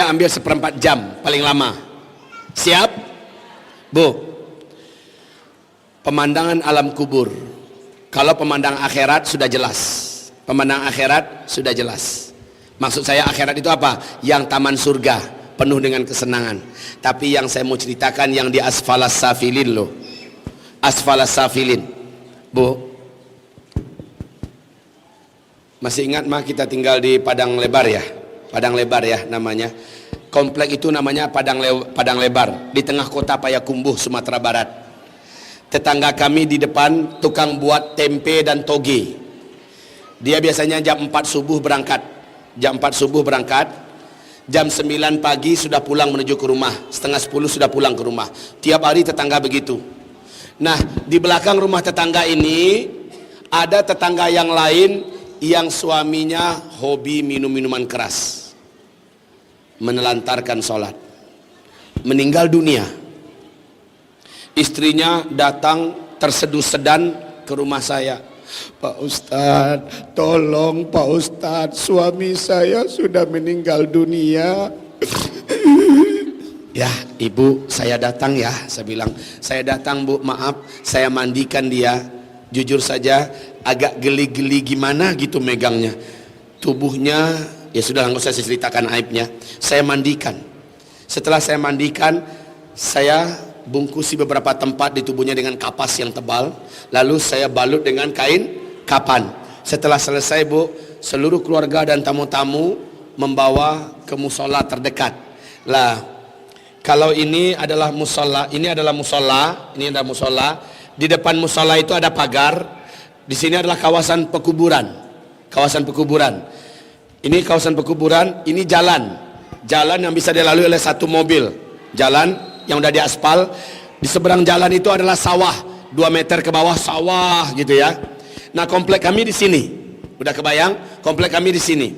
Saya ambil 1/4 jam paling lama. Siap? Bu, pemandangan alam kubur. Kalau pemandangan akhirat sudah jelas. Pemandangan akhirat sudah jelas. Maksud saya akhirat itu apa? Yang taman surga, penuh dengan kesenangan. Tapi yang saya mau ceritakan yang di asfalas safilin loh. Asfalas safilin. Bu, masih ingat mah kita tinggal di Padang Lebar ya? Padang Lebar ya namanya. Komplek itu namanya Padang Lebar di tengah kota Payakumbuh, Sumatera Barat. Tetangga kami di depan tukang buat tempe dan toge. Dia biasanya jam 4 subuh berangkat. Jam 4 subuh berangkat. Jam 9 pagi sudah pulang menuju ke rumah. Setengah 10 sudah pulang ke rumah. Tiap hari tetangga begitu. Nah, di belakang rumah tetangga ini ada tetangga yang lain yang suaminya hobi minum minuman keras, menelantarkan sholat, meninggal dunia. Istrinya datang terseduh-sedan ke rumah saya. Pak Ustadz, tolong Pak Ustadz, suami saya sudah meninggal dunia. Ya ibu, saya datang ya. Saya bilang, saya datang bu, maaf, saya mandikan dia. Jujur saja agak geli-geli gimana gitu megangnya. Tubuhnya, ya sudah nggak usah saya ceritakan aibnya. Saya mandikan. Setelah saya mandikan, saya bungkusi beberapa tempat di tubuhnya dengan kapas yang tebal. Lalu saya balut dengan kain kapan. Setelah selesai bu, seluruh keluarga dan tamu-tamu membawa ke musola terdekat. Lah, kalau ini adalah musola, ini adalah musola, ini adalah musola. Di depan musola itu ada pagar. Di sini adalah kawasan pekuburan. Kawasan pekuburan. Ini kawasan pekuburan, ini jalan. Jalan yang bisa dilalui oleh satu mobil. Jalan yang udah diaspal. Di seberang jalan itu adalah sawah. 2 meter ke bawah sawah gitu ya. Nah, komplek kami di sini. Udah kebayang? Komplek kami di sini.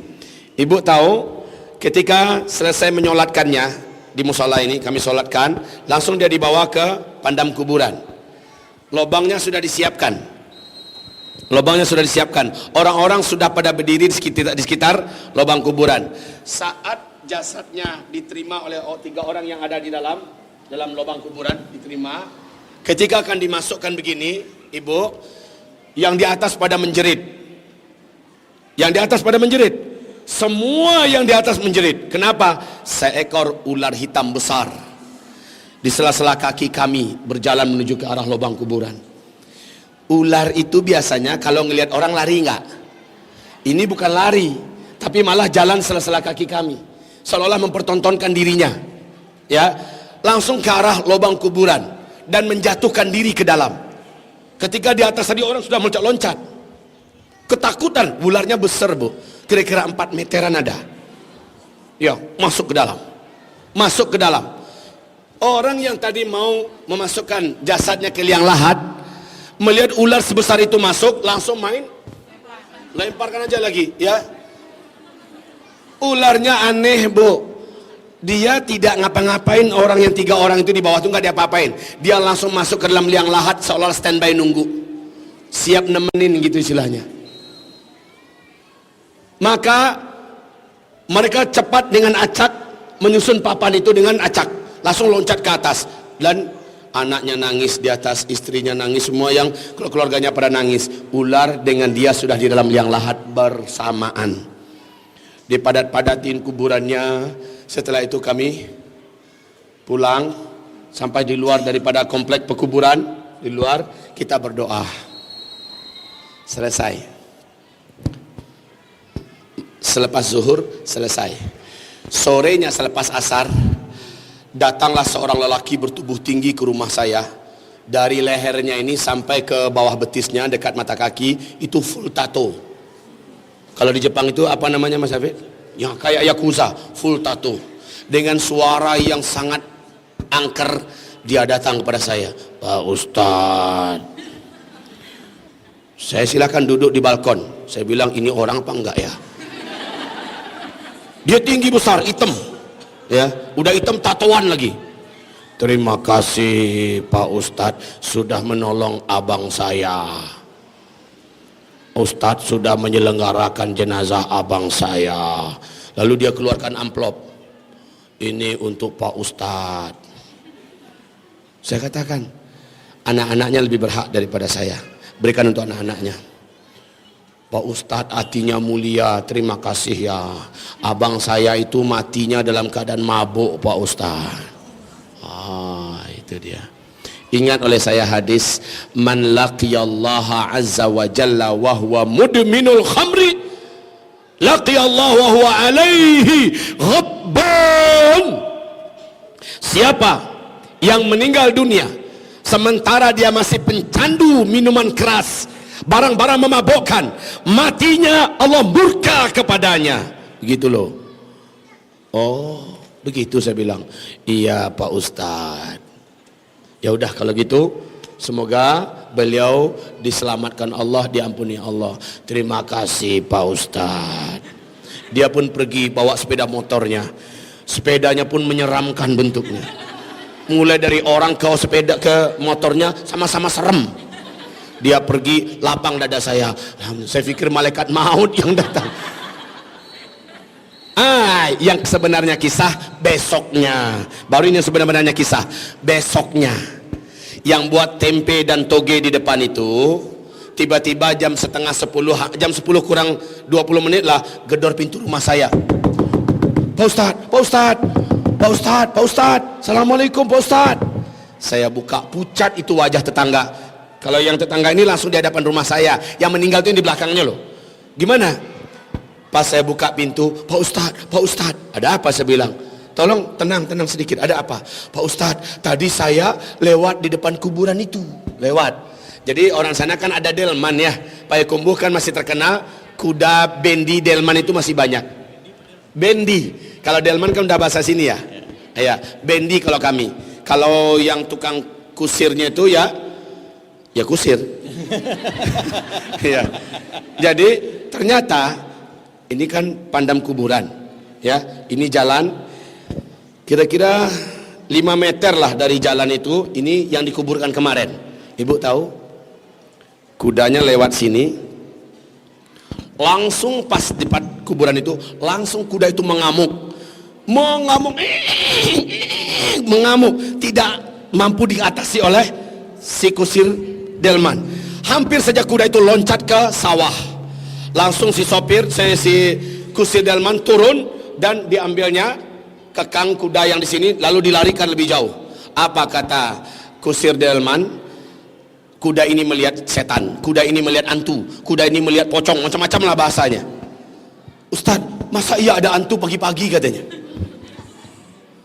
Ibu tahu ketika selesai menyolatkannya di musola ini, kami solatkan, langsung dia dibawa ke pandam kuburan. Lobangnya sudah disiapkan. Lobangnya sudah disiapkan. Orang-orang sudah pada berdiri di sekitar lobang kuburan. Saat jasadnya diterima oleh 3 orang yang ada di dalam lobang kuburan, diterima. Ketika akan dimasukkan begini, ibu, yang di atas pada menjerit. Yang di atas pada menjerit. Semua yang di atas menjerit. Kenapa? Seekor ular hitam besar di sela-sela kaki kami berjalan menuju ke arah lubang kuburan. Ular itu biasanya kalau ngelihat orang lari enggak? Ini bukan lari, tapi malah jalan sela-sela kaki kami, seolah-olah mempertontonkan dirinya. Ya, langsung ke arah lubang kuburan dan menjatuhkan diri ke dalam. Ketika di atas tadi orang sudah meloncat-loncat. Ketakutan, ularnya besar, Bu. Kira-kira 4 meteran ada. Ya, masuk ke dalam. Masuk ke dalam. Orang yang tadi mau memasukkan jasadnya ke liang lahat, melihat ular sebesar itu masuk, langsung main lemparkan aja lagi, ya. Ularnya aneh, Bu. Dia tidak ngapa-ngapain orang yang 3 orang itu di bawah itu nggak diapa-apain. Dia langsung masuk ke dalam liang lahat seolah standby nunggu, siap nemenin gitu istilahnya. Maka mereka cepat dengan acak menyusun papan itu dengan acak, langsung loncat ke atas, dan anaknya nangis di atas, istrinya nangis, semua yang keluarganya pada nangis. Ular dengan dia sudah di dalam liang lahat bersamaan. Dipadat-padatin kuburannya. Setelah itu kami pulang sampai di luar daripada komplek pekuburan, di luar kita berdoa. Selesai. Selepas zuhur selesai. Sorenya selepas asar, datanglah seorang lelaki bertubuh tinggi ke rumah saya. Dari lehernya ini sampai ke bawah betisnya dekat mata kaki itu full tato. Kalau di Jepang itu apa namanya Mas Hafid? Yang kayak yakuza, full tato. Dengan suara yang sangat angker, dia datang kepada saya. Pak Ustadz, saya silakan duduk di balkon. Saya bilang, ini orang apa enggak ya? Dia tinggi besar, hitam, ya, udah hitam tatoan lagi. Terima kasih Pak Ustadz sudah menolong abang saya. Ustadz sudah menyelenggarakan jenazah abang saya. Lalu dia keluarkan amplop. ini untuk Pak Ustadz. Saya katakan, anak-anaknya lebih berhak daripada saya. Berikan untuk anak-anaknya. Pak Ustadz hatinya mulia, terima kasih ya. Abang saya itu matinya dalam keadaan mabuk Pak Ustadz. Itu dia. Ingat oleh saya hadis, man laqiyallaha azza wa jalla wa huwa mudminul khamri, laqiyallahu wa huwa alaihi ghabban. Siapa yang meninggal dunia sementara dia masih pencandu minuman keras, barang-barang memabukkan, matinya Allah murka kepadanya. Begitu loh. Oh, begitu saya bilang. Iya Pak Ustadz. Ya udah kalau gitu, semoga beliau diselamatkan Allah, diampuni Allah. Terima kasih Pak Ustadz. Dia pun pergi bawa sepeda motornya. Sepedanya pun menyeramkan bentuknya. Mulai dari orang ke sepeda ke motornya sama-sama serem. Dia pergi lapang dada saya. Saya pikir malaikat maut yang datang. Yang sebenarnya kisah besoknya. Baru ini sebenarnya kisah besoknya. Yang buat tempe dan toge di depan itu, tiba-tiba jam 9:30, jam 10 kurang 20 menit lah, gedor pintu rumah saya. Pak Ustadz, Pak Ustadz, Pak Ustadz, Pak Ustadz, Assalamualaikum Pak Ustadz. Saya buka, pucat itu wajah tetangga. Kalau yang tetangga ini langsung di hadapan rumah saya. Yang meninggal itu yang di belakangnya loh. Gimana? Pas saya buka pintu, Pak Ustadz, Pak Ustadz, ada apa? Saya bilang, tolong tenang sedikit, ada apa? Pak Ustadz, tadi saya lewat di depan kuburan itu. Lewat. Jadi orang sana kan ada delman ya. Payakumbuh kan masih terkenal, kuda bendi delman itu masih banyak. Bendi, kalau delman kan udah bahasa sini ya. Ya, bendi kalau kami. Kalau yang tukang kusirnya itu ya kusir. Ya. Jadi ternyata ini kan pandam kuburan, ya. Ini jalan, kira-kira 5 meter lah dari jalan itu. Ini yang dikuburkan kemarin. Ibu tahu? Kudanya lewat sini, langsung pas di depan kuburan itu, langsung kuda itu mengamuk, mengamuk, tidak mampu diatasi oleh si kusir delman. Hampir saja kuda itu loncat ke sawah. Langsung si sopir, si kusir delman turun dan diambilnya kekang kuda yang di sini, lalu dilarikan lebih jauh. Apa kata kusir delman? Kuda ini melihat setan, kuda ini melihat hantu, kuda ini melihat pocong, macam-macam lah bahasanya. Ustadz, masa iya ada hantu pagi-pagi katanya?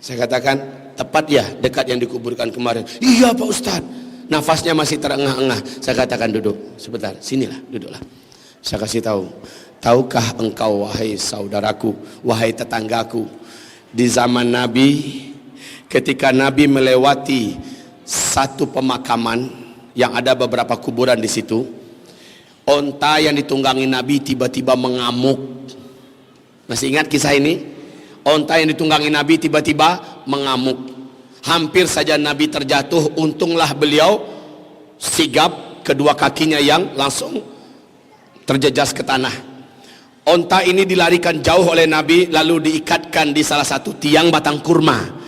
Saya katakan, tepat ya, dekat yang dikuburkan kemarin. Iya Pak Ustadz. Nafasnya masih terengah-engah. Saya katakan, duduk sebentar, sinilah, duduklah. Saya kasih tahu, tahukah engkau wahai saudaraku, wahai tetanggaku, di zaman Nabi, ketika Nabi melewati satu pemakaman yang ada beberapa kuburan di situ, onta yang ditunggangi Nabi tiba-tiba mengamuk. Masih ingat kisah ini? Onta yang ditunggangi Nabi tiba-tiba mengamuk. Hampir saja Nabi terjatuh, untunglah beliau sigap, kedua kakinya yang langsung terjejas ke tanah. Onta ini dilarikan jauh oleh Nabi, lalu diikatkan di salah satu tiang batang kurma.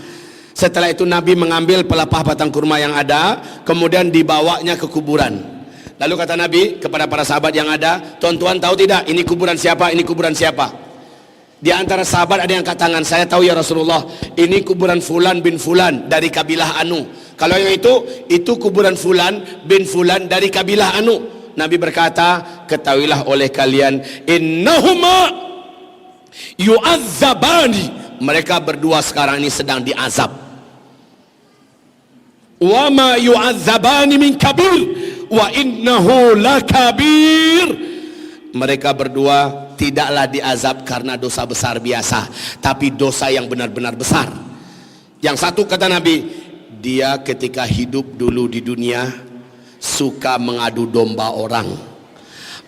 Setelah itu Nabi mengambil pelepah batang kurma yang ada, kemudian dibawanya ke kuburan. Lalu kata Nabi kepada para sahabat yang ada, tuan-tuan tahu tidak ini kuburan siapa, ini kuburan siapa? Di antara sahabat ada yang katakan, saya tahu ya Rasulullah, ini kuburan Fulan bin Fulan dari kabilah Anu. Kalau yang itu kuburan Fulan bin Fulan dari kabilah Anu. Nabi berkata, ketahuilah oleh kalian, innahuma yu'azzabani, mereka berdua sekarang ini sedang diazab. Wa ma yu'azzabani min kabir wa innahu lakabir, mereka berdua tidaklah diazab karena dosa besar biasa, tapi dosa yang benar-benar besar. Yang satu kata Nabi, dia ketika hidup dulu di dunia suka mengadu domba orang,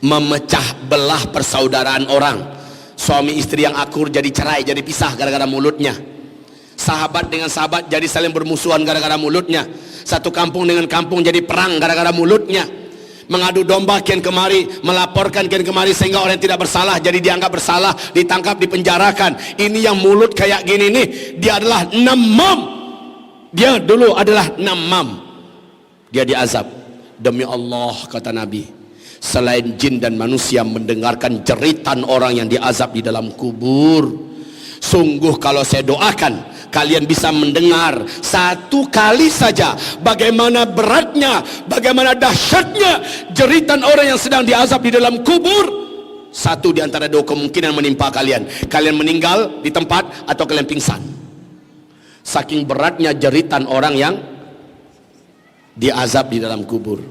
memecah belah persaudaraan orang. Suami istri yang akur jadi cerai, jadi pisah gara-gara mulutnya. Sahabat dengan sahabat jadi saling bermusuhan gara-gara mulutnya. Satu kampung dengan kampung jadi perang gara-gara mulutnya. mengadu domba kian kemari, melaporkan kian kemari, sehingga orang yang tidak bersalah jadi dianggap bersalah, ditangkap, dipenjarakan. Ini yang mulut kayak gini nih, dia adalah namam. Dia dulu adalah namam. Dia diazab. Demi Allah, kata Nabi, selain jin dan manusia mendengarkan jeritan orang yang diazab di dalam kubur, sungguh kalau saya doakan kalian bisa mendengar satu kali saja bagaimana beratnya, bagaimana dahsyatnya jeritan orang yang sedang diazab di dalam kubur. Satu di antara dua kemungkinan menimpa kalian. Kalian meninggal di tempat atau kalian pingsan. Saking beratnya jeritan orang yang diazab di dalam kubur.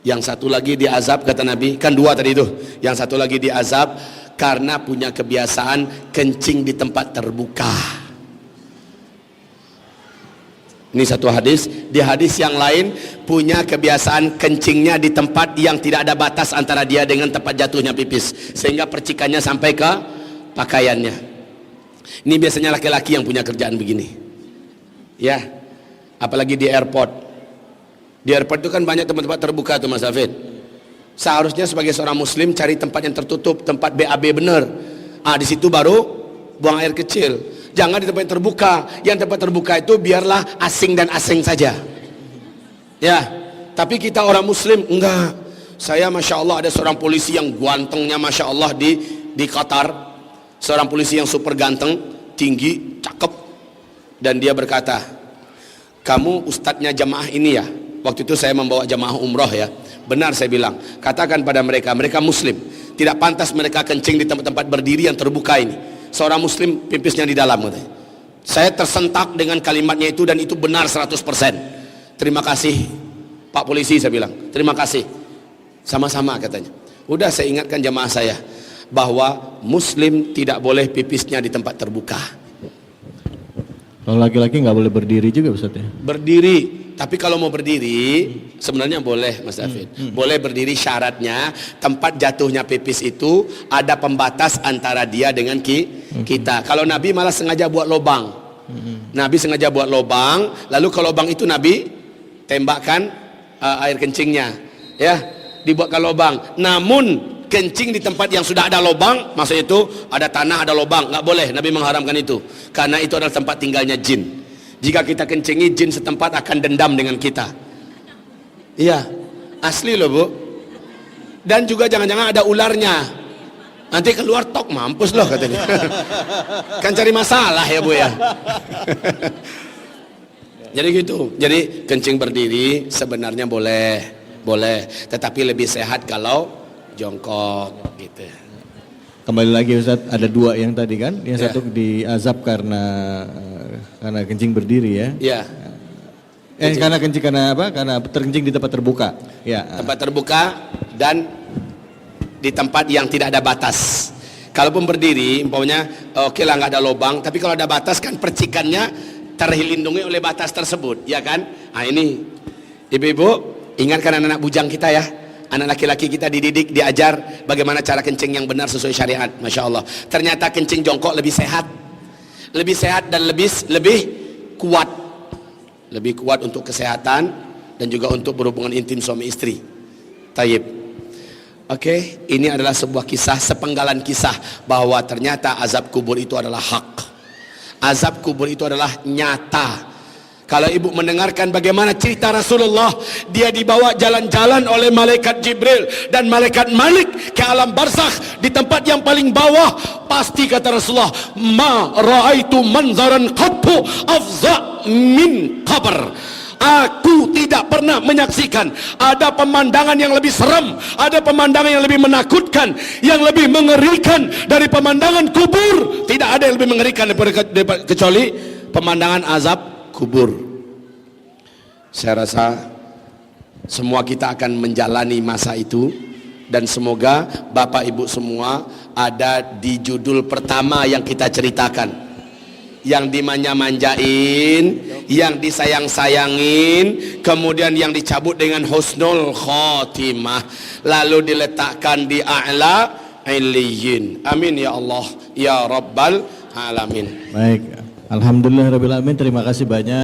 Yang satu lagi diazab, kata Nabi, kan dua tadi itu. Yang satu lagi diazab karena punya kebiasaan kencing di tempat terbuka. Ini satu hadis. Di hadis yang lain punya kebiasaan kencingnya di tempat yang tidak ada batas antara dia dengan tempat jatuhnya pipis, sehingga percikannya sampai ke pakaiannya. Ini biasanya laki-laki yang punya kerjaan begini, ya. Apalagi di airport. Di airport itu kan banyak tempat-tempat terbuka tuh, Mas Hafid. Seharusnya sebagai seorang muslim cari tempat yang tertutup, tempat BAB bener. Di situ baru buang air kecil. Jangan di tempat yang terbuka. Yang tempat terbuka itu biarlah asing dan asing saja. Ya, tapi kita orang muslim enggak. Saya masya Allah ada seorang polisi yang gantengnya masya Allah di Qatar. Seorang polisi yang super ganteng, tinggi, cakep. Dan dia berkata, kamu ustadznya jamaah ini ya? Waktu itu saya membawa jamaah umroh ya. Benar saya bilang, katakan pada mereka, mereka muslim, tidak pantas mereka kencing di tempat-tempat berdiri yang terbuka ini. Seorang muslim pipisnya di dalam, katanya. Saya tersentak dengan kalimatnya itu, dan itu benar 100%. Terima kasih Pak Polisi, saya bilang. Terima kasih. Sama-sama, katanya. Udah saya ingatkan jamaah saya bahwa muslim tidak boleh pipisnya di tempat terbuka. Kalau laki-laki nggak boleh berdiri juga, Ustaz ya? Berdiri. Tapi kalau mau berdiri sebenarnya boleh, Mas David. Boleh berdiri, syaratnya tempat jatuhnya pipis itu ada pembatas antara dia dengan kita. Kalau Nabi malah sengaja buat lubang. Nabi sengaja buat lubang, lalu ke lubang itu Nabi tembakkan air kencingnya. Ya, dibuatkan lubang. Namun kencing di tempat yang sudah ada lubang, maksud itu ada tanah, ada lubang, nggak boleh. Nabi mengharamkan itu karena itu adalah tempat tinggalnya jin. Jika kita kencingi, jin setempat akan dendam dengan kita. Iya, asli loh Bu. Dan juga jangan-jangan ada ularnya. Nanti keluar tok, mampus loh katanya. Kan cari masalah ya Bu ya. Jadi gitu. Jadi kencing berdiri sebenarnya boleh, tetapi lebih sehat kalau jongkok gitu. Kembali lagi Ustaz, ada dua yang tadi kan, yang satu diazab karena kencing berdiri ya. Iya. Karena kencing Karena terkencing di tempat terbuka. Ya. Tempat terbuka dan di tempat yang tidak ada batas. Kalaupun berdiri, umpamanya oke lah nggak ada lubang, tapi kalau ada batas kan percikannya terlindungi oleh batas tersebut, ya kan? Nah ini, ibu-ibu ingatkan anak-anak bujang kita ya. Anak laki-laki kita dididik, diajar bagaimana cara kencing yang benar sesuai syariat. Masya Allah. Ternyata kencing jongkok lebih sehat dan lebih kuat, untuk kesehatan dan juga untuk berhubungan intim suami istri. Tayyib. Oke, ini adalah sebuah kisah, sepenggalan kisah bahwa ternyata azab kubur itu adalah hak. Azab kubur itu adalah nyata. Kalau ibu mendengarkan bagaimana cerita Rasulullah, dia dibawa jalan-jalan oleh malaikat Jibril dan malaikat Malik ke alam barzakh di tempat yang paling bawah, pasti kata Rasulullah, ma raaitu manzaran qattu afza min qabr. Aku tidak pernah menyaksikan ada pemandangan yang lebih seram, ada pemandangan yang lebih menakutkan, yang lebih mengerikan dari pemandangan kubur. Tidak ada yang lebih mengerikan daripada kecuali pemandangan azab kubur. Saya rasa semua kita akan menjalani masa itu, dan semoga Bapak Ibu semua ada di judul pertama yang kita ceritakan, yang dimanja-manjain, yang disayang-sayangin, kemudian yang dicabut dengan husnul khotimah, lalu diletakkan di a'la illiyin. Amin ya Allah ya Rabbal Alamin. Baik, alhamdulillah rabbil alamin. Terima kasih banyak.